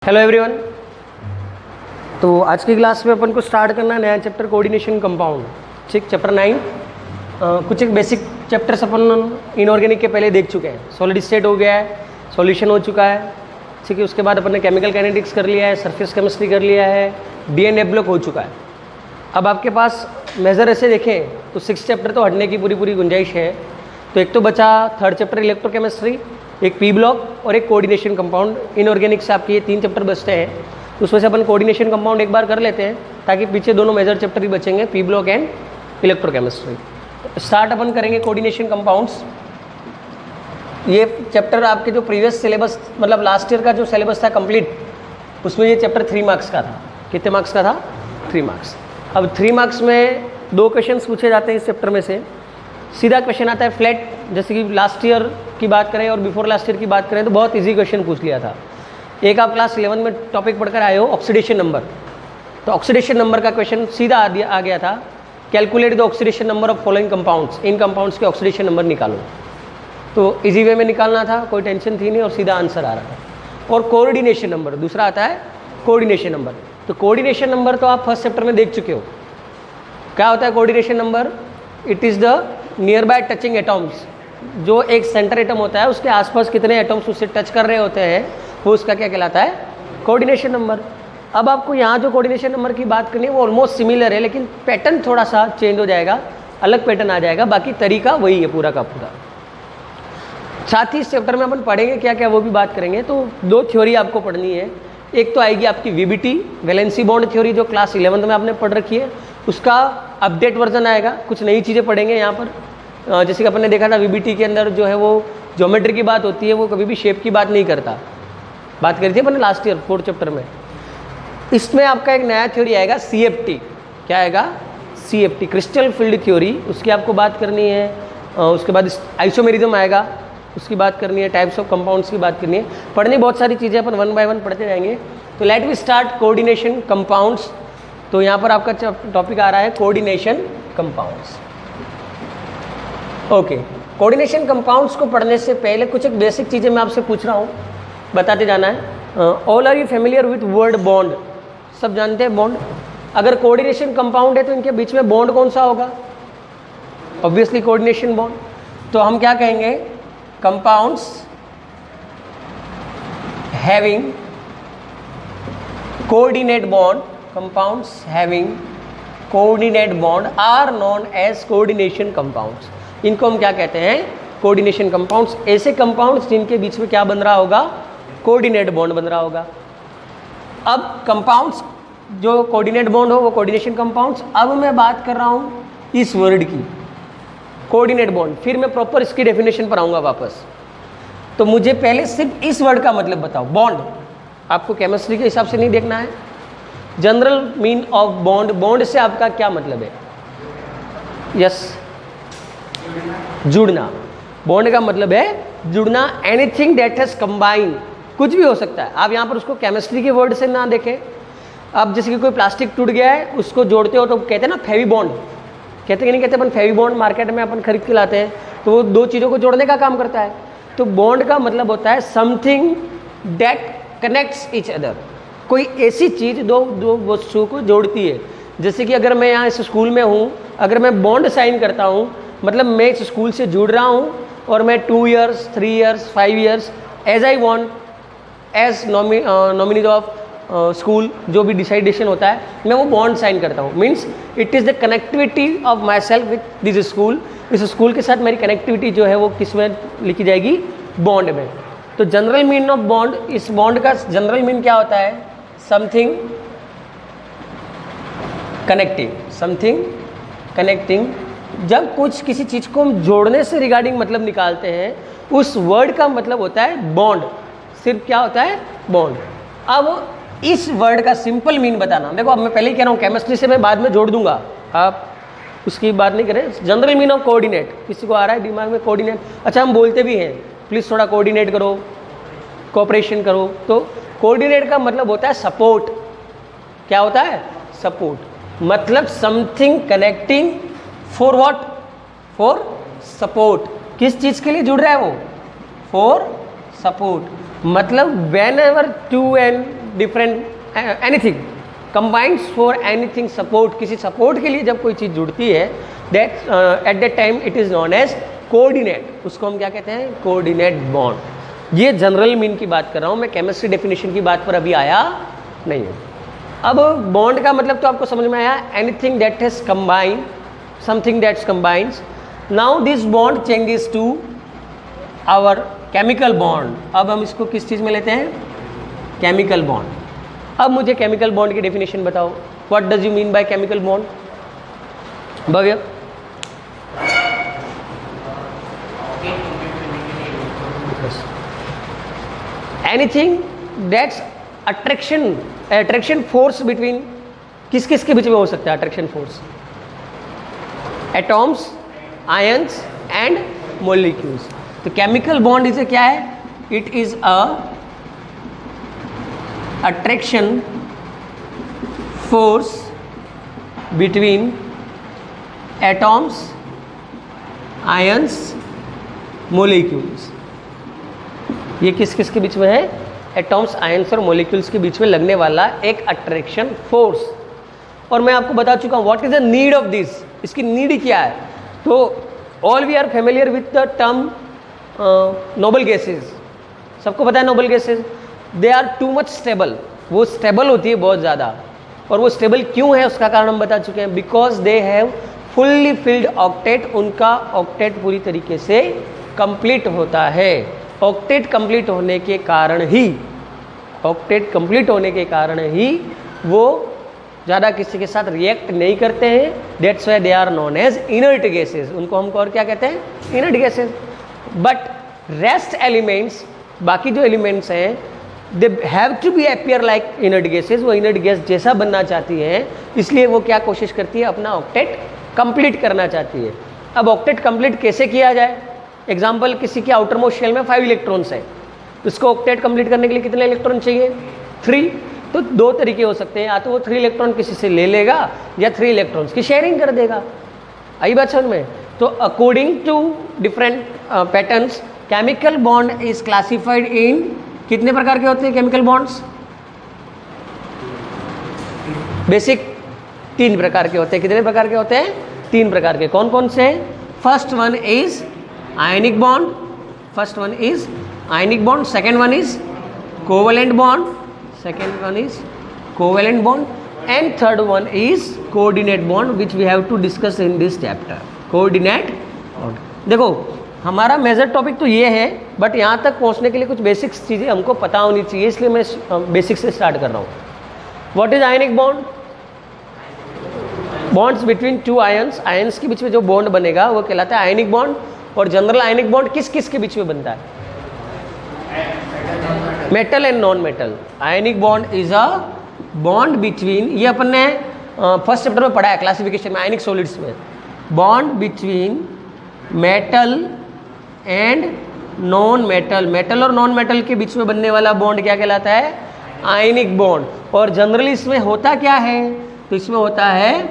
Hello everyone. तो आज की क्लास में अपन को स्टार्ट करना है नया चैप्टर कोऑर्डिनेशन कंपाउंड। ठीक, चैप्टर 9। कुछ एक बेसिक चैप्टर्स अपन इनऑर्गेनिक के पहले देख चुके हैं। सॉलिड स्टेट हो गया है, सॉल्यूशन हो चुका है, ठीक है। उसके बाद अपन ने केमिकल काइनेटिक्स कर लिया है, सरफेस केमिस्ट्री कर लिया है, डीएनए ब्लॉक हो चुका है। अब आपके पास मेजर ऐसे देखें तो 6 चैप्टर तो हटने की पूरी गुंजाइश है। तो एक तो बचा थर्ड चैप्टर इलेक्ट्रोकेमिस्ट्री, एक पी ब्लॉक और एक कोऑर्डिनेशन कंपाउंड। इनऑर्गेनिक से आपके ये 3 चैप्टर बचते हैं। उसमें से अपन कोऑर्डिनेशन कंपाउंड एक बार कर लेते हैं ताकि पीछे दोनों मेजर चैप्टर ही बचेंगे, P block and electrochemistry. Start अपन करेंगे कोऑर्डिनेशन कंपाउंड्स। ये चैप्टर आपके जो प्रीवियस सिलेबस मतलब लास्ट ईयर का जो सिलेबस था कंप्लीट, उसमें ये चैप्टर 3 मार्क्स का था। कितने मार्क्स का था? 3 मार्क्स। अब 3 मार्क्स में 2 क्वेश्चन पूछे जाते हैं इस चैप्टर में से। सीधा क्वेश्चन आता है फ्लैट, जैसे कि लास्ट ईयर की बात करें और बिफोर लास्ट ईयर की बात करें तो बहुत इजी क्वेश्चन पूछ लिया था। एक आप क्लास 11 में टॉपिक पढ़कर आए हो ऑक्सीडेशन नंबर, तो ऑक्सीडेशन नंबर का क्वेश्चन सीधा आ गया था, calculate the oxidation number of following compounds, in compounds के ऑक्सीडेशन नंबर निकालो। तो इजी वे में निकालना था, कोई टेंशन थी नहीं और सीधा आंसर आ रहा था। और कोऑर्डिनेशन नंबर दूसरा आता है, कोऑर्डिनेशन नंबर। तो कोऑर्डिनेशन नंबर तो आप फर्स्ट चैप्टर में देख चुके हो। क्या होता है coordination number? It is the near by touching atoms. जो एक सेंटर एटम होता है उसके आसपास कितने एटम्स उससे टच कर रहे होते हैं वो उसका क्या कहलाता है? Coordination number. अब आपको यहाँ जो कोऑर्डिनेशन नंबर की बात करनी है वो ऑलमोस्ट सिमिलर है, लेकिन पैटर्न थोड़ा सा चेंज हो जाएगा, अलग पैटर्न आ जाएगा, बाकी तरीका वही है पूरा का पूरा। साथ ही इस चैप्टर में अपन पढ़ेंगे क्या क्या वो भी बात करेंगे। तो 2 थ्योरी आपको पढ़नी है। एक तो आएगी आपकी वीबीटी, वैलेंसी बॉन्ड थ्योरी, जो क्लास 11 में आपने पढ़ रखी है, उसका अपडेट वर्जन आएगा। कुछ नई चीज़ें पढ़ेंगे यहाँ पर। जैसे कि अपन ने देखा था वीबीटी के अंदर जो है वो ज्योमेट्री की बात होती है, वो कभी भी शेप की बात नहीं करता। बात करी थी अपन ने लास्ट ईयर 4th चैप्टर में। इसमें आपका एक नया थ्योरी आएगा सीएफटी। क्या आएगा? सीएफटी, क्रिस्टल फील्ड थ्योरी, उसकी आपको बात करनी है। उसके बाद आइसोमेरिज्म आएगा, उसकी बात करनी है। टाइप्स ऑफ कंपाउंड्स की बात करनी है। पढ़नी बहुत सारी चीज़ें, अपन 1 बाय 1 पढ़ते जाएंगे। तो let we start coordination compounds. तो यहाँ पर आपका टॉपिक आ रहा है coordination compounds. Okay, coordination compounds को पढ़ने से पहले कुछ एक बेसिक चीज़ें मैं आपसे पूछ रहा हूँ, बताते जाना है। All are you familiar with word bond? सब जानते हैं बॉन्ड। अगर कोऑर्डिनेशन कंपाउंड है तो इनके बीच में बॉन्ड कौन सा होगा? Obviously coordination bond. तो हम क्या कहेंगे? Compounds having coordinate bond, compounds having coordinate bond are known as coordination compounds. इनको हम क्या कहते हैं? Coordination compounds. ऐसे कंपाउंड्स जिनके बीच में क्या बन रहा होगा? कोऑर्डिनेट बॉन्ड बन रहा होगा। अब कंपाउंड्स जो कोऑर्डिनेट बॉन्ड हो वो कोऑर्डिनेशन कंपाउंड्स। अब मैं बात कर रहा हूँ इस वर्ड की, कोऑर्डिनेट बॉन्ड। फिर मैं प्रॉपर इसकी डेफिनेशन पर आऊँगा वापस। तो मुझे पहले सिर्फ इस वर्ड का मतलब बताओ। बॉन्ड आपको केमिस्ट्री के हिसाब से नहीं देखना है। General mean of bond, bond से आपका क्या मतलब है? यस, जुड़ना। बॉन्ड का मतलब है जुड़ना। एनीथिंग दैट हैज कंबाइन, कुछ भी हो सकता है। आप यहाँ पर उसको केमिस्ट्री के वर्ड से ना देखें। अब जैसे कि कोई प्लास्टिक टूट गया है, उसको जोड़ते हो तो कहते हैं ना फेवी बॉन्ड, कहते कि नहीं कहते? अपन फेवी बॉन्ड मार्केट में अपन खरीद के लाते हैं, तो वो 2 चीज़ों को जोड़ने का काम करता है। तो बॉन्ड का मतलब होता है something that connects each other, कोई ऐसी चीज़ दो वस्तुओं को जोड़ती है। जैसे कि अगर मैं यहाँ इस स्कूल में हूँ, अगर मैं बॉन्ड साइन करता हूँ मतलब मैं इस स्कूल से जुड़ रहा हूँ और मैं 2 years 3 years 5 years as I want as nominee of school, जो भी डिसाइडेशन होता है, मैं वो बॉन्ड साइन करता हूँ। Means it is the connectivity of my self with this school. इस स्कूल के साथ मेरी कनेक्टिविटी जो है वो किस में लिखी जाएगी? बॉन्ड में। तो जनरल मीन ऑफ बॉन्ड, इस बॉन्ड का जनरल मीन क्या होता है? Something connecting, something connecting. जब कुछ किसी चीज़ को हम जोड़ने से रिगार्डिंग मतलब निकालते हैं, उस वर्ड का मतलब होता है बॉन्ड। सिर्फ क्या होता है? बॉन्ड। अब इस वर्ड का सिंपल मीन बताना। देखो अब मैं पहले ही कह रहा हूँ, केमिस्ट्री से मैं बाद में जोड़ दूंगा, आप उसकी बात नहीं करें। जनरल मीन ऑफ कोऑर्डिनेट, किसी को आ रहा है दिमाग में? कोऑर्डिनेट, अच्छा हम बोलते भी हैं प्लीज़ थोड़ा कोऑर्डिनेट करो, कोऑपरेशन करो। तो कोऑर्डिनेट का मतलब होता है सपोर्ट। क्या होता है? सपोर्ट। मतलब something connecting for what? For support. किस चीज़ के लिए जुड़ रहा है वो? For support. मतलब whenever to and different anything combines for anything support, किसी सपोर्ट के लिए जब कोई चीज़ जुड़ती है that at that time it is known as coordinate, उसको हम क्या कहते हैं, कोऑर्डिनेट बॉन्ड। ये जनरल मीन की बात कर रहा हूँ मैं, केमिस्ट्री डेफिनेशन की बात पर अभी आया नहीं है। अब बॉन्ड का मतलब तो आपको समझ में आया, anything that has combine, something that's combines. Now this bond changes to our chemical bond. अब हम इसको किस चीज़ में लेते हैं, केमिकल बॉन्ड। अब मुझे केमिकल बॉन्ड की डेफिनेशन बताओ, what does you mean by chemical bond? Bhavya, anything that's attraction force between, किस किस के बीच में हो सकता है attraction force? Atoms, ions and molecules. तो केमिकल बॉन्ड इसे क्या है, it is a attraction force between atoms, ions, molecules. ये किस किस के बीच में है, एटॉम्स, आयंस और मॉलिक्यूल्स के बीच में लगने वाला एक अट्रैक्शन फोर्स। और मैं आपको बता चुका हूँ what is the need of this, इसकी नीड क्या है। तो all we are familiar with the term noble gases, सबको पता है noble gases, they are too much stable, वो स्टेबल होती है बहुत ज़्यादा। और वो स्टेबल क्यों है उसका कारण हम बता चुके हैं, because they have fully filled octet, उनका ऑक्टेट पूरी तरीके से कंप्लीट होता है। ऑक्टेट कंप्लीट होने के कारण ही, ऑक्टेट कंप्लीट होने के कारण ही वो ज़्यादा किसी के साथ रिएक्ट नहीं करते हैं, that's why they are known as inert gases. उनको हम और क्या कहते हैं, inert gases. But rest elements, बाकी जो एलिमेंट्स हैं, they have to be appear like inert gases, वो इनर्ट गैस जैसा बनना चाहती हैं, इसलिए वो क्या कोशिश करती है, अपना ऑक्टेट कंप्लीट करना चाहती है। अब ऑक्टेट कंप्लीट कैसे किया जाए, एग्जाम्पल किसी के आउटर मोस्ट शेल में 5 इलेक्ट्रॉन्स है, उसको ऑक्टेट कंप्लीट करने के लिए कितने इलेक्ट्रॉन चाहिए, 3। तो 2 तरीके हो सकते हैं, या तो वो 3 इलेक्ट्रॉन किसी से ले लेगा या 3 इलेक्ट्रॉन्स की शेयरिंग कर देगा। आई बात समझ में? तो according to different patterns, chemical bond is classified in, कितने प्रकार के होते हैं केमिकल बॉन्ड्स? बेसिक 3 प्रकार के होते हैं। कितने प्रकार के होते हैं? 3 प्रकार के। कौन कौन से? First one is ionic bond, first one is ionic bond, second one is covalent bond, second one is covalent bond, and third one is coordinate bond, which we have to discuss in this chapter. Coordinate bond, देखो हमारा major topic तो ये है, but यहाँ तक पहुँचने के लिए कुछ बेसिक्स चीज़ें हमको पता होनी चाहिए, इसलिए मैं बेसिक से स्टार्ट कर रहा हूँ। What is ionic bond? Bonds between 2 ions, ions के बीच में जो बॉन्ड बनेगा वो कहलाता है आयनिक बॉन्ड। और जनरल आयनिक बॉन्ड किस किस के बीच में बनता है? Metal and non metal. Ionic bond is a bond between, ये अपन ने फर्स्ट चैप्टर में पढ़ा है क्लासिफिकेशन में, आयनिक सॉलिड्स में, bond between metal and non metal. Metal और नॉन मेटल के बीच में बनने वाला बॉन्ड क्या कहलाता है? Ionic bond. और जनरली इसमें होता क्या है? तो इसमें होता है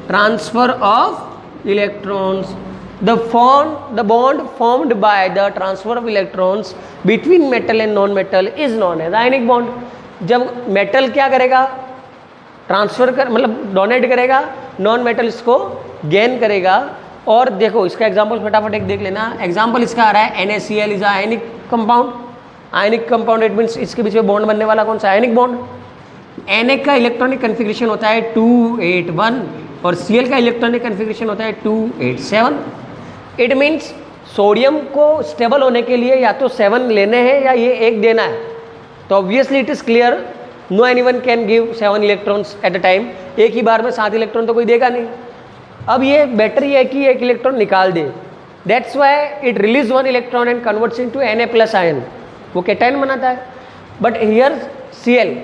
transfer of electrons. The bond formed by the transfer of electrons between metal and non-metal is known as ionic bond. जब मेटल क्या करेगा? ट्रांसफर कर, मतलब डोनेट करेगा, नॉन मेटल इसको गेन करेगा। और देखो इसका एग्जांपल फटाफट एक देख लेना। एग्जांपल इसका आ रहा है NaCl is ionic compound. Ionic compound it means इसके बीच में बॉन्ड बनने वाला कौन सा? Ionic bond. Na का इलेक्ट्रॉनिक कन्फिग्रेशन होता है 281 और Cl का इलेक्ट्रॉनिक कन्फिग्रेशन होता है 287। इट मीन्स सोडियम को स्टेबल होने के लिए या तो 7 लेने हैं या ये 1 देना है। तो obviously it is clear, no anyone can give 7 electrons at a time. एक ही बार में 7 इलेक्ट्रॉन तो कोई देगा नहीं। अब ये बेटर ये है कि 1 इलेक्ट्रॉन निकाल दे, that's why it release 1 electron and converts into Na+ ion, वो कैटायन बनाता है। But here Cl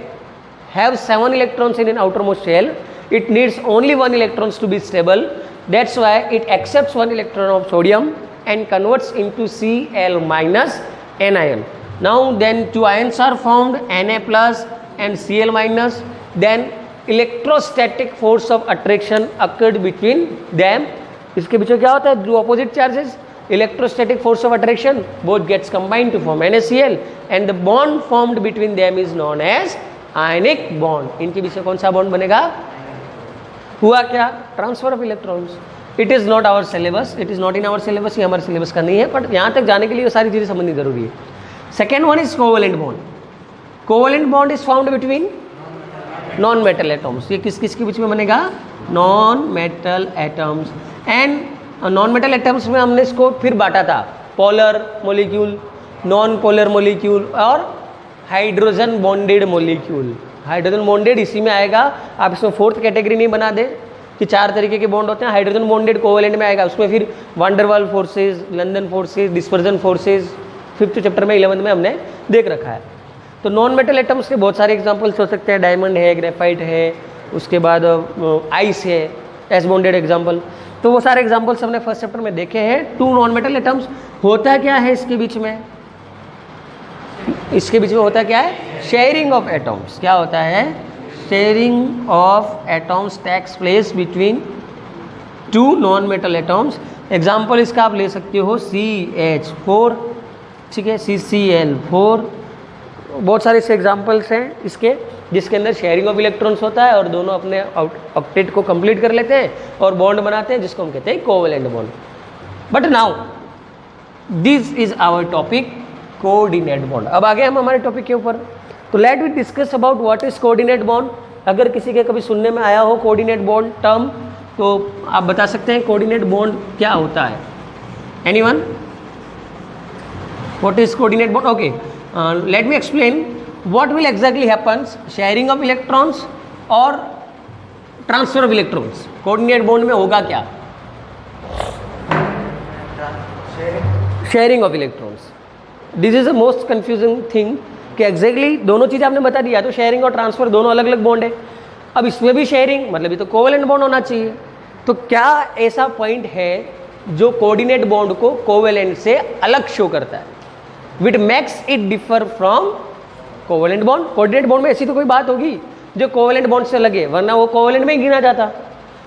have 7 electrons in outermost shell, it needs only 1 electrons to be stable. That's why it accepts 1 electron of sodium and converts into Cl minus anion. Now then 2 ions are formed, Na+ and Cl minus. Then electrostatic force of attraction occurred between them. इसके बीच में क्या होता है? दो opposite charges, electrostatic force of attraction both gets combined to form NaCl and the bond formed between them is known as ionic bond, इनके बीच में कौन सा बॉन्ड बनेगा? हुआ क्या? Transfer of electrons. It is not our syllabus, it is not in our syllabus, ये हमारे सिलेबस का नहीं है, बट यहाँ तक जाने के लिए ये सारी चीज़ें समझनी जरूरी है। Second one is covalent bond. Covalent bond is found between non metal atoms. ये किस किस के बीच में बनेगा? Non metal atoms. And non metal atoms में हमने इसको फिर बांटा था, polar molecule, non polar molecule और hydrogen bonded molecule. Hydrogen bonded इसी में आएगा, आप इसमें फोर्थ कैटेगरी नहीं बना दे कि 4 तरीके के बॉन्ड होते हैं। हाइड्रोजन बॉन्डेड कोवेलेंट में आएगा, उसमें फिर van der Waal forces, London forces, dispersion forces 5th chapter में 11th में हमने देख रखा है। तो नॉन मेटल एटम्स के बहुत सारे एग्जांपल्स हो सकते हैं, डायमंड है, ग्रेफाइट है, उसके बाद आइस है, एस बॉन्डेड एग्जांपल। तो वो सारे एग्जांपल्स हमने फर्स्ट चैप्टर में देखे हैं। 2 नॉन मेटल एटम्स, होता क्या है इसके बीच में? इसके बीच में होता क्या है? Sharing of atoms. क्या होता है? Sharing of atoms takes place between 2 non metal atoms. Example इसका आप ले सकते हो CH4, ठीक है, CCl4, बहुत सारे ऐसे एग्जाम्पल्स हैं इसके जिसके अंदर शेयरिंग ऑफ इलेक्ट्रॉन्स होता है और दोनों अपने ऑक्टेट को कंप्लीट कर लेते हैं और बॉन्ड बनाते हैं, जिसको हम कहते हैं covalent bond. But now this is our topic, coordinate bond. अब आगे हम हमारे टॉपिक के ऊपर, तो let we discuss about what is coordinate bond. अगर किसी के कभी सुनने में आया हो कोऑर्डिनेट बॉन्ड टर्म, तो आप बता सकते हैं कोऑर्डिनेट बॉन्ड क्या होता है? Anyone? What is coordinate bond? Okay, let me explain what will exactly happens, sharing of electrons और transfer of electrons। coordinate bond में होगा क्या? sharing of electrons। this is the most confusing thing कि exactly दोनों चीज़ें आपने बता दिया, तो sharing और transfer दोनों अलग अलग बॉन्ड है। अब इसमें भी sharing मतलब ये तो कोवेलेंट बॉन्ड होना चाहिए। तो क्या ऐसा पॉइंट है जो कोऑर्डिनेट बॉन्ड को कोवेलेंट से अलग शो करता है, which makes it differ from covalent bond? Coordinate bond में ऐसी तो कोई बात होगी जो कोवेलेंट बॉन्ड से लगे, वरना वो कोवेलेंट में ही गिना जाता।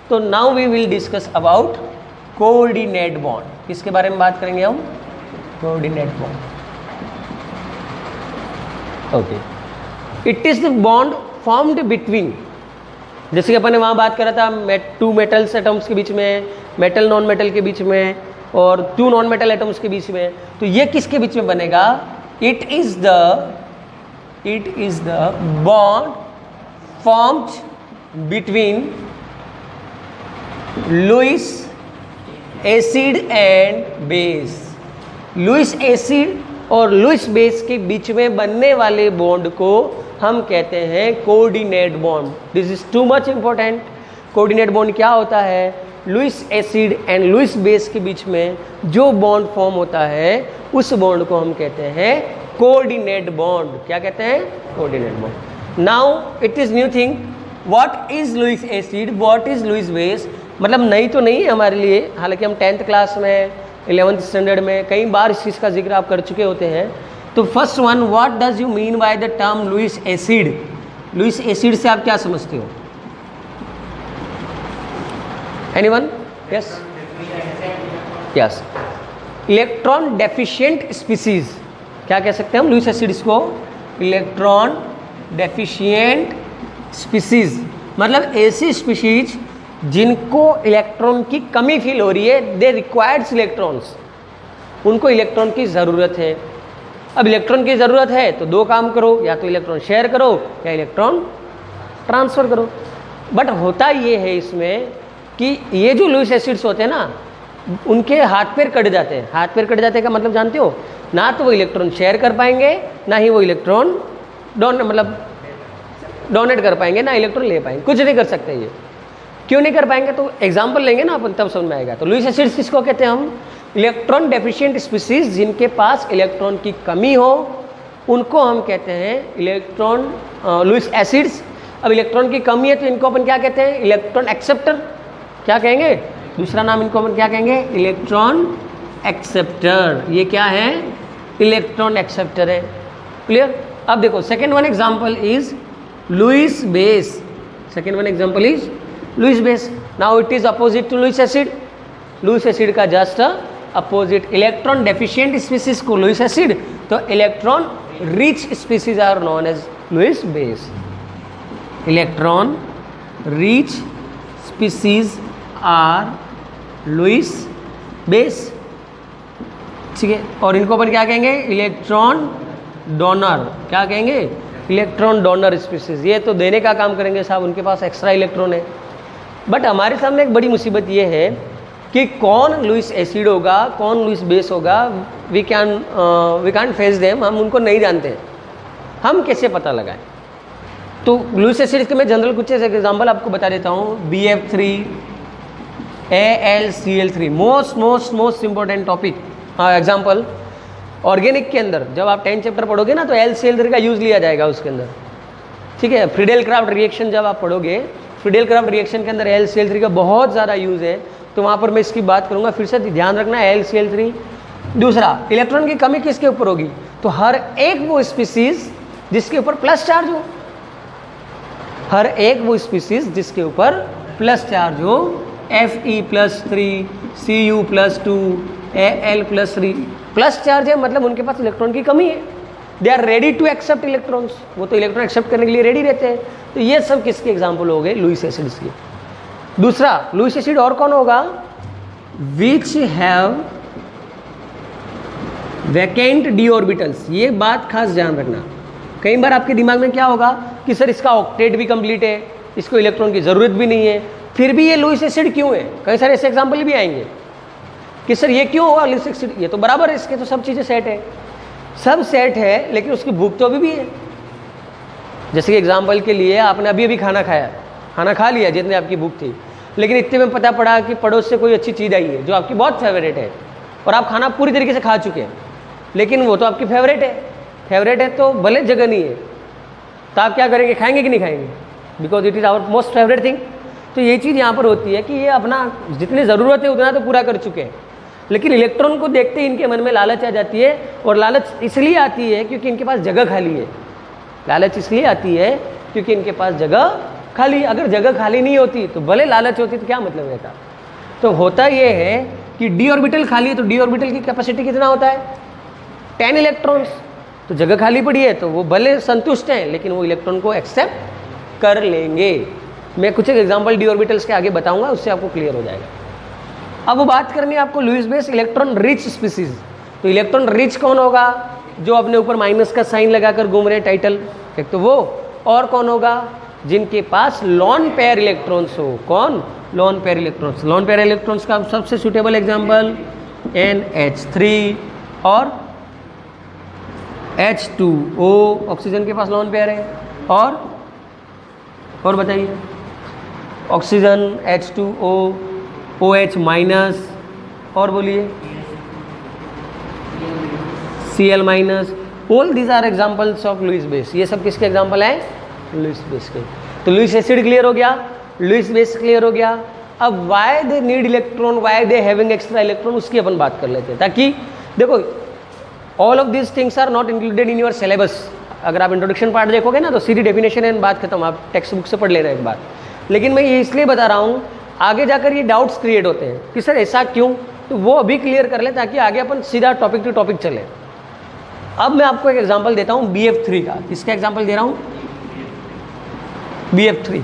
तो now we will discuss about coordinate bond. किसके बारे में बात करेंगे हम? Coordinate bond. Okay, it is the bond formed between, जैसे कि अपन ने वहाँ बात करा था 2 मेटल्स एटम्स के बीच में, मेटल नॉन मेटल के बीच में और 2 नॉन मेटल एटम्स के बीच में। तो ये किसके बीच में बनेगा? It is the bond formed between Lewis acid and base. Lewis acid और लुईस बेस के बीच में बनने वाले बॉन्ड को हम कहते हैं coordinate bond. This is too much important. Coordinate bond क्या होता है? Lewis acid and Lewis base के बीच में जो बॉन्ड फॉर्म होता है उस बॉन्ड को हम कहते हैं कोऑर्डिनेट बॉन्ड। क्या कहते हैं? Coordinate bond. Now it is new thing, what is Lewis acid, what is Lewis base? मतलब नई तो नहीं है हमारे लिए, हालांकि हम 10th क्लास में 11th स्टैंडर्ड में कई बार इस चीज़ का जिक्र आप कर चुके होते हैं। तो first one, what does you mean by the term Lewis acid? Lewis acid से आप क्या समझते हो? Anyone? Yes yes, electron deficient species. क्या कह सकते हैं हम लुईस एसिड्स को? इलेक्ट्रॉन डेफिशिएंट स्पीसीज, मतलब ऐसी स्पीसीज जिनको इलेक्ट्रॉन की कमी फील हो रही है, दे रिक्वायर्ड्स इलेक्ट्रॉन्स, उनको इलेक्ट्रॉन की ज़रूरत है। अब इलेक्ट्रॉन की ज़रूरत है तो 2 काम करो, या तो इलेक्ट्रॉन शेयर करो या इलेक्ट्रॉन ट्रांसफ़र करो। बट होता ये है इसमें कि ये जो लुईस एसिड्स होते हैं ना, उनके हाथ पैर कट जाते हैं। हाथ पैर कट जाते का मतलब जानते हो? ना तो वो इलेक्ट्रॉन शेयर कर पाएंगे, ना ही वो इलेक्ट्रॉन डोनेट कर पाएंगे, ना इलेक्ट्रॉन ले पाएंगे, कुछ नहीं कर सकते। ये क्यों नहीं कर पाएंगे? तो एग्जाम्पल लेंगे ना अपन, तब समझ में आएगा। तो लुईस एसिड्स किसको कहते हैं हम? इलेक्ट्रॉन डेफिशिएंट स्पीसीज, जिनके पास इलेक्ट्रॉन की कमी हो उनको हम कहते हैं इलेक्ट्रॉन लुईस एसिड्स। अब इलेक्ट्रॉन की कमी है तो इनको अपन क्या कहते हैं? Electron acceptor. क्या कहेंगे? दूसरा नाम इनको अपन क्या कहेंगे? Electron acceptor. ये क्या है? इलेक्ट्रॉन एक्सेप्टर है। क्लियर? अब देखो, second one example is Lewis base. Second one example is Lewis base. Now it is opposite to Lewis acid. Lewis acid का just opposite. Electron deficient species को Lewis acid, तो electron rich species are known as Lewis base. Electron rich species are Lewis base, ठीक है। और इनको अपन क्या कहेंगे, इलेक्ट्रॉन डोनर, क्या कहेंगे, इलेक्ट्रॉन डोनर स्पीसीज। ये तो देने का काम करेंगे साहब, उनके पास एक्स्ट्रा इलेक्ट्रॉन है। बट हमारे सामने एक बड़ी मुसीबत ये है कि कौन लुईस एसिड होगा, कौन लुईस बेस होगा, वी कैन फेस देम, हम उनको नहीं जानते, हम कैसे पता लगाएं। तो लुईस एसिड के मैं जनरल कुछ ऐसे एग्जाम्पल आपको बता देता हूँ। BF3 AlCl3, most important topic example. Organic के अंदर जब आप 10 चैप्टर पढ़ोगे ना तो AlCl3 का यूज़ लिया जाएगा उसके अंदर, ठीक है। फ्रीडेल क्राफ्ट रिएक्शन जब आप पढ़ोगे, फ्रीडेल क्राफ्ट रिएक्शन के अंदर AlCl3 का बहुत ज़्यादा यूज़ है, तो वहाँ पर मैं इसकी बात करूँगा। फिर से ध्यान रखना AlCl3। दूसरा, इलेक्ट्रॉन की कमी किसके ऊपर होगी, तो हर एक वो स्पीसीज जिसके ऊपर प्लस चार्ज हो, हर एक वो स्पीसीज जिसके ऊपर प्लस चार्ज हो, Fe+3 Cu+2 Al+3 plus charge है, मतलब उनके पास इलेक्ट्रॉन की कमी है। They are ready to accept electrons, वो तो इलेक्ट्रॉन एक्सेप्ट करने के लिए रेडी रहते हैं। तो ये सब किसके एग्जाम्पल हो गए, लुईस एसिड्स के। दूसरा, लुईस एसिड और कौन होगा, which have vacant D orbitals. ये बात खास ध्यान रखना, कई बार आपके दिमाग में क्या होगा कि सर इसका ऑक्टेट भी कंप्लीट है, इसको इलेक्ट्रॉन की ज़रूरत भी नहीं है, फिर भी ये लुईस एसिड क्यों है। कई सारे ऐसे एग्जाम्पल भी आएंगे कि सर ये क्यों हुआ लुईस एसिड, ये तो बराबर है, इसके तो सब चीज़ें सेट है, सब सेट है, लेकिन उसकी भूख तो अभी भी है। जैसे कि एग्जाम्पल के लिए आपने अभी अभी खाना खाया, खाना खा लिया जितने आपकी भूख थी, लेकिन इतने में पता पड़ा कि पड़ोस से कोई अच्छी चीज़ आई है जो आपकी बहुत फेवरेट है, और आप खाना पूरी तरीके से खा चुके हैं, लेकिन वो तो आपकी फेवरेट है तो भले जगह नहीं है, तो आप क्या करेंगे, खाएंगे कि नहीं खाएंगे, because it is our most favourite thing. तो ये चीज़ यहाँ पर होती है कि ये अपना जितनी ज़रूरत है उतना तो पूरा कर चुके हैं, लेकिन इलेक्ट्रॉन को देखते ही इनके मन में लालच आ जाती है, और लालच इसलिए आती है क्योंकि इनके पास जगह खाली है। लालच इसलिए आती है क्योंकि इनके पास जगह खाली, अगर जगह खाली नहीं होती तो भले लालच होती तो क्या मतलब रहता। तो होता ये है कि डी ऑर्बिटल खाली है, तो डी ऑर्बिटल की कैपेसिटी कितना होता है, 10 इलेक्ट्रॉन्स। तो जगह खाली पड़ी है तो वो भले संतुष्ट हैं, लेकिन वो इलेक्ट्रॉन को एक्सेप्ट कर लेंगे। मैं कुछ एक एग्जाम्पल डी ऑर्बिटल्स के आगे बताऊंगा, उससे आपको क्लियर हो जाएगा। अब वो बात करनी है आपको Lewis base electron rich species. तो इलेक्ट्रॉन रिच कौन होगा, जो अपने ऊपर माइनस का साइन लगाकर घूम रहे हैं, टाइटल, एक तो वो, और कौन होगा, जिनके पास लॉन पेयर इलेक्ट्रॉन्स हो। कौन, lone pair electrons. Lone pair electrons का सबसे सुटेबल एग्जाम्पल NH3 और H2O, ऑक्सीजन के पास लॉन पेयर है। और बताइए, ऑक्सीजन H2O OH माइनस, और बोलिए Cl minus. All these are examples of Lewis base. ये सब किसके एग्जाम्पल हैं, लुईस बेस के। तो लुईस एसिड क्लियर हो गया, लुईस बेस क्लियर हो गया। अब why they need electron, why they having extra electron, उसकी अपन बात कर लेते हैं, ताकि देखो all of this things are not included in your syllabus. अगर आप इंट्रोडक्शन पार्ट देखोगे ना तो सीधी डेफिनेशन है, बात खत्म, आप टेक्स्ट बुक से पढ़ लेना एक बार। लेकिन मैं ये इसलिए बता रहा हूँ, आगे जाकर ये डाउट्स क्रिएट होते हैं कि सर ऐसा क्यों, तो वो अभी क्लियर कर ले ताकि आगे अपन सीधा टॉपिक टू टॉपिक चले। अब मैं आपको एक एग्जांपल देता हूँ BF3 का। किसका एग्जांपल दे रहा हूँ, BF3।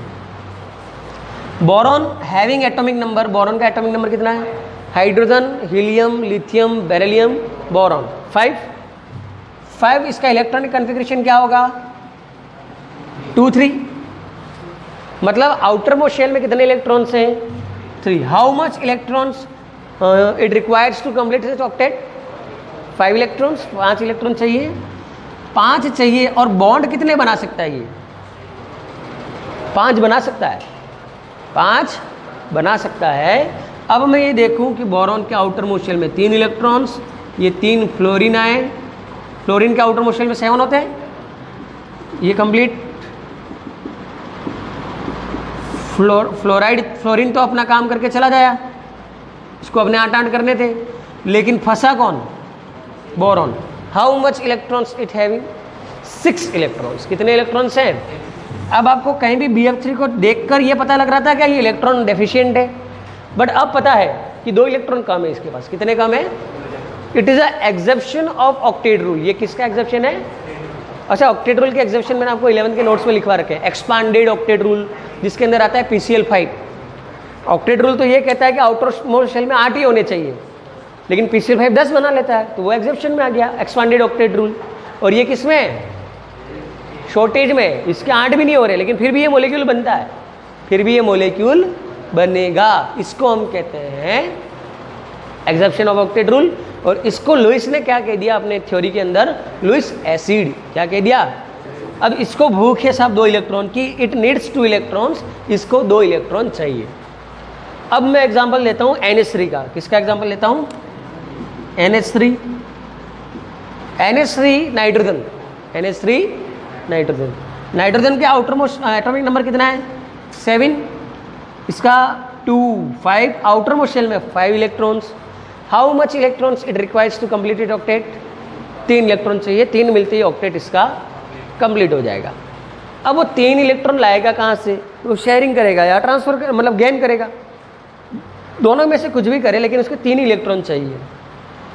Boron having atomic number, boron का एटॉमिक नंबर कितना है, hydrogen, helium, lithium, beryllium, boron 5। इसका इलेक्ट्रॉनिक कॉन्फ़िगरेशन क्या होगा, 2-3। मतलब आउटर मोस्ट शेल में कितने इलेक्ट्रॉन्स हैं, 3। How much electrons it requires to complete this octet, 5 electrons, 5 electron चाहिए, 5 चाहिए। और बॉन्ड कितने बना सकता है, ये 5 बना सकता है, 5 बना सकता है। अब मैं ये देखूं कि बोरॉन के आउटर मोस्ट शेल में 3 इलेक्ट्रॉन्स, ये 3 फ्लोरीन आए, फ्लोरीन के आउटर मोस्ट शेल में 7 होते हैं, ये कंप्लीट। फ्लोरीन तो अपना काम करके चला जाया, इसको अपने आटांट करने थे, लेकिन फंसा कौन, boron. How much electrons it having, 6 electrons. कितने इलेक्ट्रॉन्स हैं। अब आपको कहीं भी BF3 को देखकर ये पता लग रहा था क्या ये इलेक्ट्रॉन डेफिशिएंट है, बट अब पता है कि 2 इलेक्ट्रॉन कम है इसके पास। कितने कम है, it is a exception of octet rule. ये किसका एक्सेप्शन है, अच्छा, ऑक्टेट रूल के एग्जामिनेशन मैंने आपको 11th के नोट्स में लिखवा रखे हैं, एक्सपांडेड ऑक्टेट रूल, जिसके अंदर आता है PCL5। ऑक्टेट रूल तो ये कहता है कि आउटर मोस्ट शेल में 8 ही होने चाहिए, लेकिन PCL5 10 बना लेता है, तो वो एग्जामिनेशन में आ गया एक्सपांडेड ऑक्टेट रूल। और ये किस में, शॉर्टेज में, इसके 8 भी नहीं हो रहे, लेकिन फिर भी ये मॉलिक्यूल बनता है, फिर भी ये मॉलिक्यूल बनेगा। इसको हम कहते हैं एग्जम्पशन ऑफ ऑक्टेट रूल। और इसको लुइस ने क्या कह दिया अपने थ्योरी के अंदर, लुइस एसिड, क्या कह दिया। अब इसको भूख है साहब 2 इलेक्ट्रॉन की, इट नीड्स 2 इलेक्ट्रॉन्स, इसको 2 इलेक्ट्रॉन चाहिए। अब मैं एग्जांपल लेता हूं NH3 का। किसका एग्जांपल लेता हूं, NH3 nitrogen, NH3 nitrogen. Nitrogen के आउटर मोस्ट एटॉमिक नंबर कितना है, 7, इसका 2, 5, आउटर मोस्ट शेल में 5 electrons. How much electrons it requires to complete it octet, 3 electron चाहिए, 3 मिलते ही ऑक्टेट इसका कंप्लीट हो जाएगा। अब वो 3 इलेक्ट्रॉन लाएगा कहाँ से, वो शेयरिंग करेगा या ट्रांसफर मतलब गेन करेगा, दोनों में से कुछ भी करे, लेकिन उसके 3 इलेक्ट्रॉन चाहिए,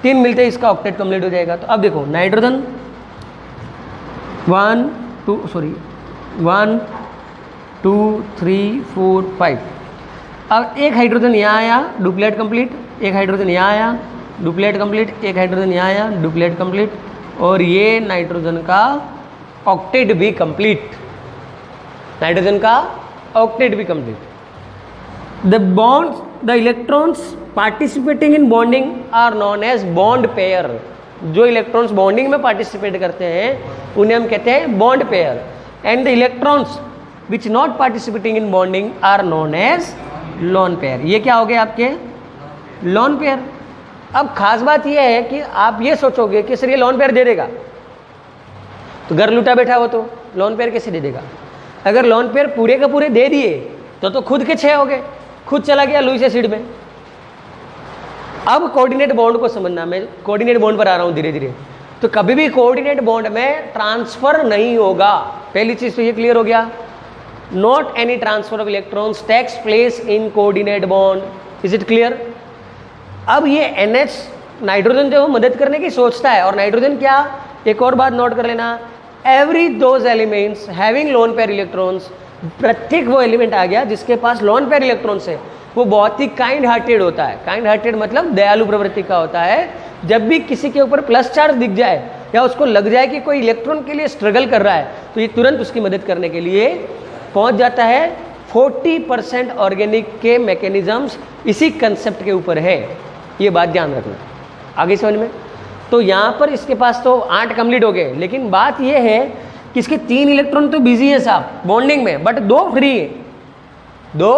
3 मिलते ही इसका ऑक्टेट कंप्लीट हो जाएगा। तो अब देखो नाइट्रोजन 1 2 3 4 5। अब एक हाइड्रोजन यहाँ आया, डुप्लेट कंप्लीट, एक हाइड्रोजन यहाँ आया, डुप्लेट कंप्लीट, एक हाइड्रोजन यहाँ आया, डुप्लेट कंप्लीट, और ये नाइट्रोजन का ऑक्टेट भी कंप्लीट, नाइट्रोजन का ऑक्टेट भी complete. The bonds, the electrons participating in bonding are known as bond pair. जो इलेक्ट्रॉन्स बॉन्डिंग में पार्टिसिपेट करते हैं उन्हें हम कहते हैं bond pair. And the electrons which not participating in bonding are known as lone pair. ये क्या हो गए आपके लोन पेयर। अब खास बात यह है कि आप ये सोचोगे कि सर ये लोन पेयर दे देगा, तो घर लुटा बैठा हो तो लोन पेयर कैसे दे देगा। अगर लोन पेयर पूरे का पूरे दे दिए तो खुद के 6 हो गए, खुद चला गया लुईस एसिड में। अब कोऑर्डिनेट बॉन्ड को समझना, मैं कोऑर्डिनेट बॉन्ड पर आ रहा हूं धीरे धीरे। तो कभी भी कोऑर्डिनेट बॉन्ड में ट्रांसफर नहीं होगा, पहली चीज तो ये क्लियर हो गया। Not any transfer of electrons takes place in coordinate bond, is it clear. अब ये NH नाइट्रोजन जो मदद करने की सोचता है, और नाइट्रोजन क्या, एक और बात नोट कर लेना, every those elements having lone pair electrons, प्रत्येक वो एलिमेंट आ गया जिसके पास लोन पेयर इलेक्ट्रॉन्स है, वो बहुत ही काइंड हार्टेड होता है। काइंड हार्टेड मतलब दयालु प्रवृत्ति का होता है। जब भी किसी के ऊपर प्लस चार्ज दिख जाए या उसको लग जाए कि कोई इलेक्ट्रॉन के लिए स्ट्रगल कर रहा है, तो ये तुरंत उसकी मदद करने के लिए पहुंच जाता है। 40% ऑर्गेनिक के मैकेनिज्म्स इसी कंसेप्ट के ऊपर है, ये बात ध्यान रखना। आगे समझ में। तो यहाँ पर इसके पास तो 8 कंप्लीट हो गए, लेकिन बात ये है कि इसके 3 इलेक्ट्रॉन तो बिजी है साहब बॉन्डिंग में, बट 2 फ्री है, 2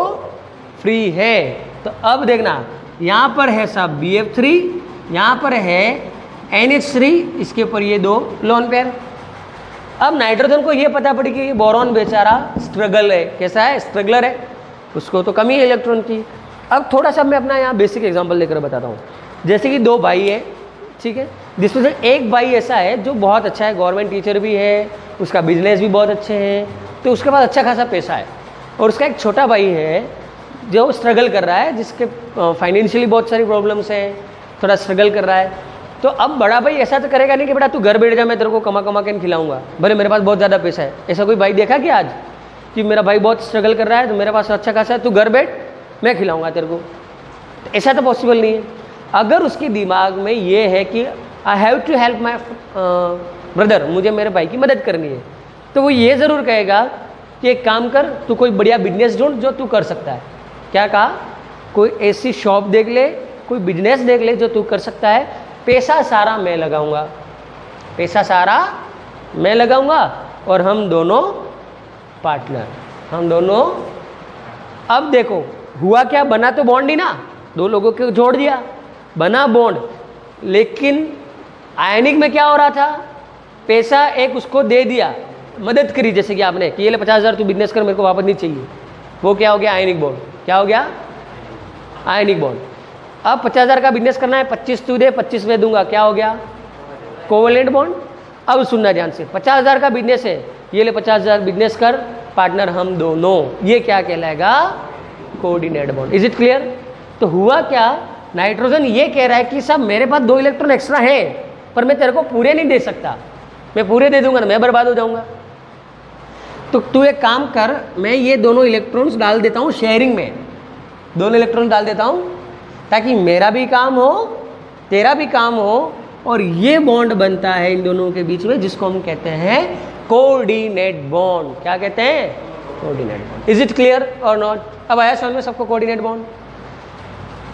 फ्री है। तो अब देखना, यहाँ पर है साहब BF3, यहाँ पर है NH3, इसके ऊपर ये 2 लोन पेयर। अब नाइट्रोजन को ये पता पड़ी कि बोरॉन बेचारा स्ट्रगल है, कैसा है, स्ट्रगलर है, उसको तो कमी है इलेक्ट्रॉन की। अब थोड़ा सा मैं अपना यहाँ बेसिक एग्जांपल लेकर बताता हूँ। जैसे कि 2 भाई है, ठीक है, जिसमें से एक भाई ऐसा है जो बहुत अच्छा है, गवर्नमेंट टीचर भी है, उसका बिजनेस भी बहुत अच्छे हैं, तो उसके पास अच्छा खासा पैसा है। और उसका एक छोटा भाई है जो स्ट्रगल कर रहा है, जिसके फाइनेंशियली बहुत सारी प्रॉब्लम्स हैं, थोड़ा स्ट्रगल कर रहा है। तो अब बड़ा भाई ऐसा तो करेगा नहीं कि बेटा तू घर बैठ जा, मैं तेरे को कमा कमा के खिलाऊंगा, भले मेरे पास बहुत ज़्यादा पैसा है। ऐसा कोई भाई देखा कि आज कि मेरा भाई बहुत स्ट्रगल कर रहा है, तो मेरे पास अच्छा खासा है, तू घर बैठ मैं खिलाऊंगा तेरे को। तो ऐसा तो पॉसिबल नहीं है। अगर उसके दिमाग में ये है कि I have to help my brother, मुझे मेरे भाई की मदद करनी है, तो वो ये ज़रूर कहेगा कि एक काम कर, तू कोई बढ़िया बिजनेस ढूंढ जो तू कर सकता है। क्या कहा, कोई ऐसी शॉप देख ले, कोई बिजनेस देख ले जो तू कर सकता है, पैसा सारा मैं लगाऊंगा, पैसा सारा मैं लगाऊंगा, और हम दोनों पार्टनर, हम दोनों। अब देखो हुआ क्या, बना तो बॉन्ड ही ना, 2 लोगों को जोड़ दिया, बना बॉन्ड, लेकिन आयनिक में क्या हो रहा था, पैसा एक उसको दे दिया, मदद करी, जैसे कि आपने कि ये ले 50,000 तू बिजनेस कर, मेरे को वापस नहीं चाहिए, वो क्या हो गया, आयनिक बॉन्ड। क्या हो गया, आयनिक बॉन्ड। अब 50,000 का बिजनेस करना है, 25 तू दे, 25 मैं दूंगा, क्या हो गया, कोवेलेंट बॉन्ड। अब सुनना ध्यान से, 50,000 का बिजनेस है, ये ले 50,000 बिजनेस कर, पार्टनर हम दोनों, ये क्या कहलाएगा, coordinate bond. Is it clear. तो हुआ क्या, नाइट्रोजन ये कह रहा है कि सब मेरे पास 2 इलेक्ट्रॉन एक्स्ट्रा है, पर मैं तेरे को पूरे नहीं दे सकता, मैं पूरे दे दूंगा ना मैं बर्बाद हो जाऊंगा। तो तू एक काम कर, मैं ये दोनों इलेक्ट्रॉन्स डाल देता हूँ शेयरिंग में, दोनों इलेक्ट्रॉन डाल देता हूँ ताकि मेरा भी काम हो तेरा भी काम हो, और ये बॉन्ड बनता है इन दोनों के बीच में जिसको हम कहते हैं कोऑर्डिनेट बॉन्ड। क्या कहते हैं? Coordinate bond. Is it clear और नॉट? अब आया समझ में सबको कोऑर्डिनेट बॉन्ड?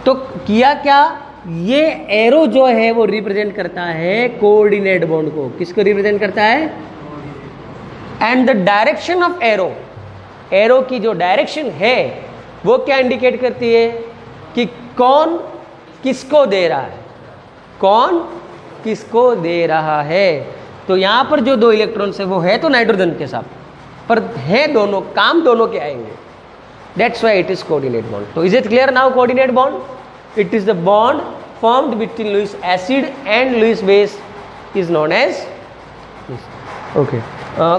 तो किया क्या, ये एरो जो है वो रिप्रेजेंट करता है कोऑर्डिनेट बॉन्ड को। किसको रिप्रेजेंट करता है? And the direction of arrow, arrow की जो डायरेक्शन है वो क्या इंडिकेट करती है कि कौन किसको दे रहा है, कौन किसको दे रहा है। तो यहां पर जो दो इलेक्ट्रॉन्स है वो है तो नाइट्रोजन के साथ, पर है दोनों, काम दोनों के आएंगे। That's why it is coordinate bond. तो is it clear now? Coordinate bond, it is the bond formed between Lewis acid and Lewis base is known as. Okay,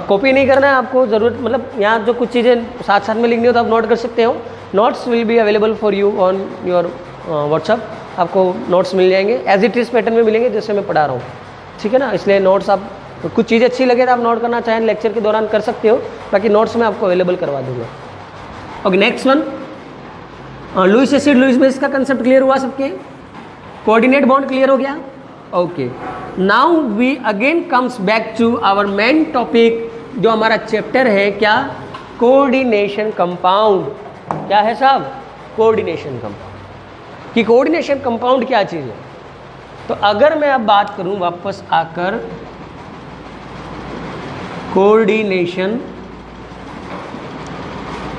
copy नहीं करना है आपको, जरूरत मतलब यहाँ जो कुछ चीज़ें साथ साथ में लिखनी हो तो आप नोट कर सकते हो। Notes will be available for you on your WhatsApp, आपको नोट्स मिल जाएंगे, एज इट इज़ पैटर्न में मिलेंगे जैसे मैं पढ़ा रहा हूँ, ठीक है ना। इसलिए नोट्स आप कुछ चीज़ अच्छी लगे तो आप नोट करना चाहें लेक्चर के दौरान कर सकते हो, बाकी नोट्स मैं आपको अवेलेबल करवा दूंगा। Okay, next one, Lewis acid Lewis base का कंसेप्ट क्लियर हुआ सबके? कोऑर्डिनेट बॉन्ड क्लियर हो गया? Okay, now we again comes back to our main topic, जो हमारा चैप्टर है क्या? Coordination compound. क्या है साहब? Coordination compound. कि कोऑर्डिनेशन कंपाउंड क्या चीज़ है? तो अगर मैं अब बात करूं वापस आकर कोऑर्डिनेशन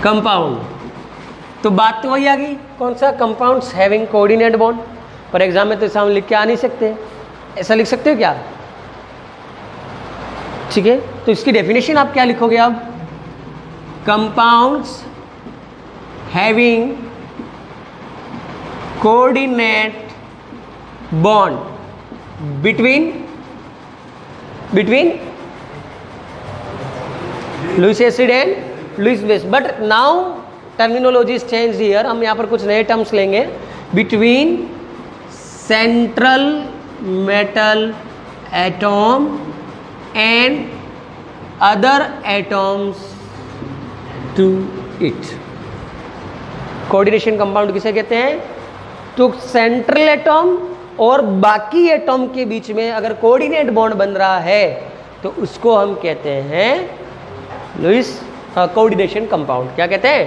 कंपाउंड, तो बात तो वही आ गई, कौन सा? Compounds having coordinate bond. पर एग्जाम में तो इसे हम लिख के आ नहीं सकते, ऐसा लिख सकते हो क्या? ठीक है, तो इसकी डेफिनेशन आप क्या लिखोगे अब? Compounds having coordinate bond between Lewis acid and Lewis base. But now terminology is change here, हम यहाँ पर कुछ नए टर्म्स लेंगे। Between central metal atom and other atoms to it. Coordination compound किसे कहते हैं? तो सेंट्रल एटॉम और बाकी एटॉम के बीच में अगर कोऑर्डिनेट बॉन्ड बन रहा है तो उसको हम कहते हैं लुईस कोऑर्डिनेशन कंपाउंड। क्या कहते हैं?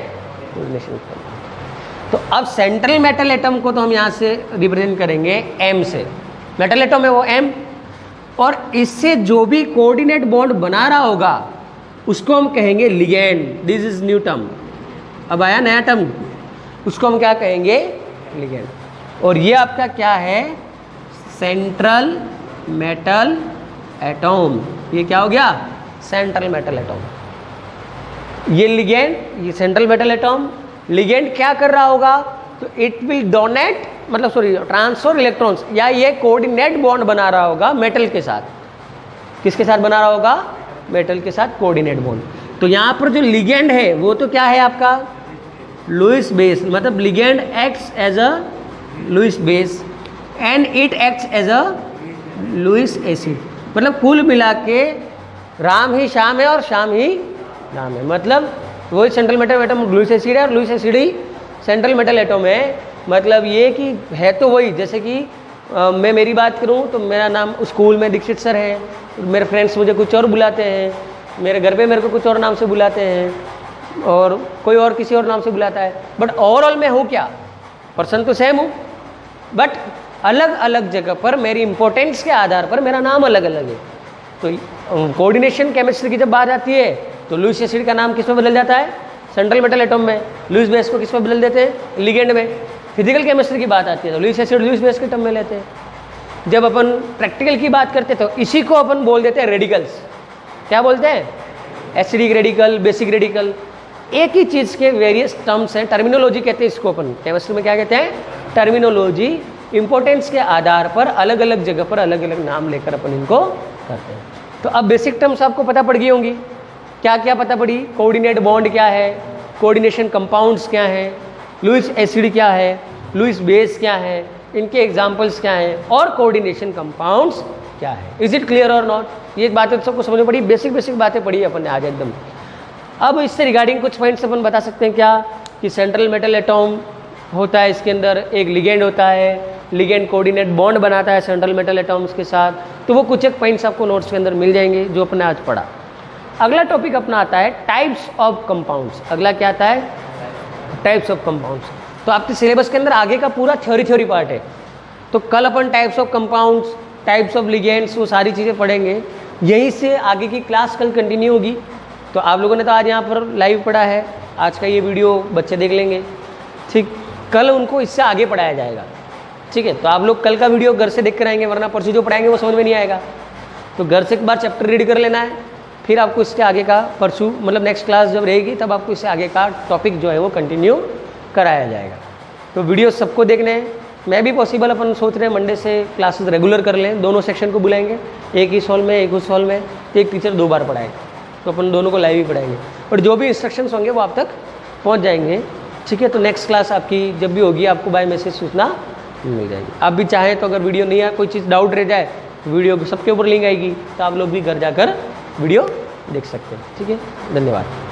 Coordination compound. तो अब सेंट्रल मेटल एटम को तो हम यहाँ से रिप्रेजेंट करेंगे M से, मेटल एटम है वो M, और इससे जो भी कोऑर्डिनेट बॉन्ड बना रहा होगा उसको हम कहेंगे ligand. This is new term, अब आया नया टर्म, उसको हम क्या कहेंगे? लिगैंड। और ये आपका क्या है? Central metal atom. ये क्या हो गया? Central metal atom. ये लिगैंड, ये सेंट्रल मेटल एटॉम। लिगैंड क्या कर रहा होगा? तो इट विल डोनेट, मतलब सॉरी ट्रांसफर इलेक्ट्रॉन्स, या ये कोऑर्डिनेट बॉन्ड बना रहा होगा मेटल के साथ। किसके साथ बना रहा होगा? मेटल के साथ कोऑर्डिनेट बॉन्ड। तो यहाँ पर जो लिगैंड है वो तो क्या है आपका? लुईस बेस, मतलब ligand acts as a Lewis base and it acts as a Lewis acid. मतलब कुल मिला के राम ही श्याम है और श्याम ही राम है। मतलब वही central metal atom Lewis acid है और लुईस एसिड ही सेंट्रल मेटल एटम है। मतलब ये कि है तो वही, जैसे कि मैं मेरी बात करूं तो मेरा नाम स्कूल में दीक्षित सर है, मेरे फ्रेंड्स मुझे कुछ और बुलाते हैं, मेरे घर पे मेरे को कुछ और नाम से बुलाते हैं, और कोई और किसी और नाम से बुलाता है। बट ओवरऑल मैं हूँ क्या? पर्सन तो सेम हूँ, बट अलग अलग जगह पर मेरी इंपॉर्टेंस के आधार पर मेरा नाम अलग अलग है। तो कोऑर्डिनेशन केमिस्ट्री की जब बात आती है तो लुईस एसिड का नाम किस में बदल जाता है? सेंट्रल मेटल एटम में। लुईस बेस को किस में बदल देते हैं? लिगेंड में। फिजिकल केमिस्ट्री की बात आती है तो लुईस एसिड लुईस बेस के टर्म में लेते हैं। जब अपन प्रैक्टिकल की बात करते हैं तो इसी को अपन बोल देते हैं रेडिकल्स। क्या बोलते हैं? एसिडिक रेडिकल, बेसिक रेडिकल, एक ही चीज़ के वेरियस टर्म्स हैं, टर्मिनोलॉजी कहते हैं इसको अपन केमिस्ट्री में। क्या कहते हैं? टर्मिनोलॉजी। इंपॉर्टेंस के आधार पर अलग अलग जगह पर अलग अलग नाम लेकर अपन इनको करते हैं। तो अब बेसिक टर्म्स आपको पता पड़ गई होंगी। क्या क्या पता पड़ी? कोऑर्डिनेट बॉन्ड क्या है, कोऑर्डिनेशन कंपाउंड्स क्या हैं, लुईस एसिड क्या है, लुईस बेस क्या है, इनके एग्जाम्पल्स क्या हैं, और कोऑर्डिनेशन कंपाउंड्स क्या है। इज इट क्लियर और नॉट? ये बात तो सबको समझ में पड़ी, बेसिक बेसिक बातें पढ़ी अपन ने आज एकदम। अब इससे रिगार्डिंग कुछ पॉइंट्स अपन बता सकते हैं क्या, कि सेंट्रल मेटल एटॉम होता है, इसके अंदर एक लिगेंड होता है, लिगेंड कोऑर्डिनेट बॉन्ड बनाता है सेंट्रल मेटल एटॉम्स के साथ। तो वो कुछ एक पॉइंट्स आपको नोट्स के अंदर मिल जाएंगे जो अपने आज पढ़ा। अगला टॉपिक अपना आता है टाइप्स ऑफ कंपाउंड्स। अगला क्या आता है? Types of compounds. तो आपके सिलेबस के अंदर आगे का पूरा थ्योरी पार्ट है। तो कल अपन types of compounds, types of ligands, वो सारी चीज़ें पढ़ेंगे। यहीं से आगे की क्लास कल कंटिन्यू होगी। तो आप लोगों ने तो आज यहाँ पर लाइव पढ़ा है, आज का ये वीडियो बच्चे देख लेंगे, ठीक। कल उनको इससे आगे पढ़ाया जाएगा, ठीक है। तो आप लोग कल का वीडियो घर से देख कर आएंगे, वरना परसों जो पढ़ाएंगे वो समझ में नहीं आएगा। तो घर से एक बार चैप्टर रीड कर लेना है, फिर आपको इसके आगे का परसों मतलब नेक्स्ट क्लास जब रहेगी तब आपको इससे आगे का टॉपिक जो है वो कंटिन्यू कराया जाएगा। तो वीडियो सबको देखने हैं। मैं भी पॉसिबल अपन सोच रहे हैं मंडे से क्लासेस रेगुलर कर लें, दोनों सेक्शन को बुलाएंगे, एक इस हॉल में एक उस हॉल में, तो एक टीचर 2 बार पढ़ाएगा, तो अपन दोनों को लाइव ही पढ़ाएंगे। और जो भी इंस्ट्रक्शंस होंगे वो आप तक पहुंच जाएंगे, ठीक है। तो नेक्स्ट क्लास आपकी जब भी होगी आपको बाय मैसेज सूचना मिल जाएगी। आप भी चाहें तो अगर वीडियो नहीं है, कोई चीज़ डाउट रह जाए तो वीडियो सबके ऊपर लिंक आएगी, तो आप लोग भी घर जाकर वीडियो देख सकते हैं, ठीक है। धन्यवाद।